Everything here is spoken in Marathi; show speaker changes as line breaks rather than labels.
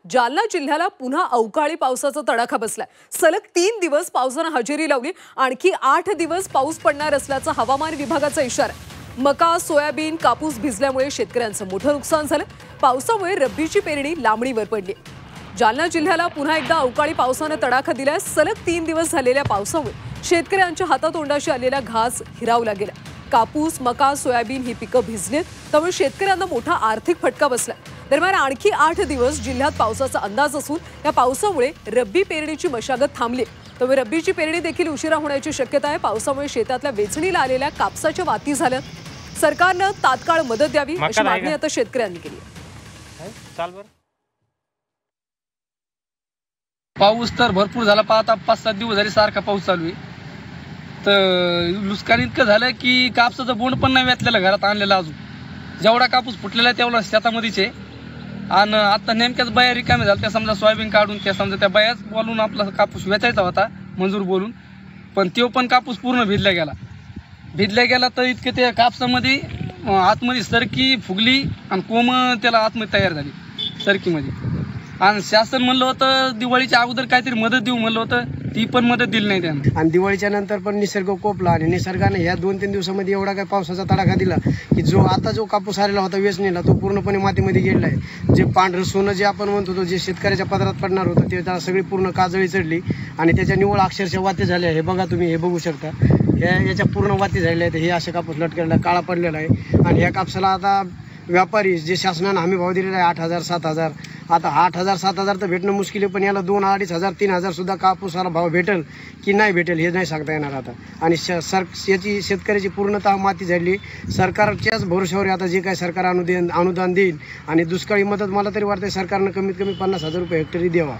जालना जिल्ह्याला पुन्हा अवकाळी पावसाचा तडाखा बसलाय। सलग 3 दिवस पावसाने हजेरी लावली। आणखी 8 दिवस पाऊस पडणार असल्याचा हवामान विभागाचा इशारा। मका, सोयाबीन, कापूस भिजल्यामुळे शेतकऱ्यांचं मोठं नुकसान झालं। पावसामुळे रब्बीची पेरणी लांबणीवर पडली। जालना जिल्ह्याला पुन्हा एकदा अवकाळी पावसाने तडाखा दिलाय। सलग 3 दिवस झालेल्या पावसामुळे शेतकऱ्यांच्या हातातोंडाशी आलेला घास हिरावला गेला। कापूस, मका, सोयाबीन ही पिकं भिजलीत, त्यामुळे शेतकऱ्यांना मोठा आर्थिक फटका बसला। दरम्यान आणखी 8 दिवस जिल्ह्यात पावसाचा अंदाज असून या पावसामुळे रब्बी पेरणीची मशागत थांबली, त्यामुळे रब्बीची पेरणी देखील उशिरा होण्याची शक्यता आहे। पावसामुळे शेतातल्या वेचणीला आलेल्या कापसाच्या वाती झाल्या। सरकारने तात्काळ मदत द्यावी अशी मागणी आता शेतकऱ्यांनी केली आहे।
पाऊस तर भरपूर झाला, आता 5-7 दिवस झाले सारखा पाऊस चालू आहे। तर नुकसान इतकं झालं की कापसाचं बोंड पण नाही वेचलेलं घरात आणलेलं। अजून जेवढा कापूस फुटलेला आहे तेवढा शेतामध्येच आहे। आणि आता नेमक्याच बाया रिकाम्या झाल्या, त्या समजा सोयाबीन काढून त्या समजा त्या बायाच बोलून आपला कापूस वेचायचा होता मंजूर बोलून, पण तो पण कापूस पूर्ण भिजल्या गेला। तर इतके त्या कापसामध्ये आतमध्ये सरकी फुगली आणि कोंब त्याला आतमध्ये तयार झाली सरकीमध्ये। आणि शासन म्हणलं होतं दिवाळीच्या अगोदर काहीतरी मदत देऊ म्हणलं होतं, ती पण मदत दिली नाही त्यांना।
आणि दिवाळीच्या नंतर पण निसर्ग कोपला आणि निसर्गाने ह्या 2-3 दिवसामध्ये एवढा काय पावसाचा तडाखा दिला की जो कापूस आलेला होता वेचणीला तो पूर्णपणे मातीमध्ये गेलेला आहे। जे पांढरं सोनं जे आपण म्हणत होतो, जे शेतकऱ्याच्या पदरात पडणार होतं, ते त्याला सगळी पूर्ण काजळी चढली आणि त्याच्या निव्वळ अक्षरशः वाती झाल्या। हे बघा तुम्ही, हे बघू शकता, याच्या पूर्ण वाती झालेल्या आहेत। हे असे कापूस लटकलेला काळा पडलेला आहे। आणि ह्या कापसाला आता व्यापारी जे शासनाने हमी भाव दिलेला आहे 8,000-7,000, आता 8,000-7,000 तर भेटणं मुश्किल आहे, पण याला 2,000-2,500-3,000 सुद्धा कापूसाला भाव भेटेल की नाही भेटेल हे नाही सांगता येणार आता। आणि याची शेतकऱ्याची पूर्णतः माती झाली। सरकारच्याच भरोश्यावर आता जे काय सरकार अनुदान देईल आणि दुष्काळी मदत मला तरी वाटते सरकारनं कमीत कमी 50,000 रुपये हेक्टरी द्यावा।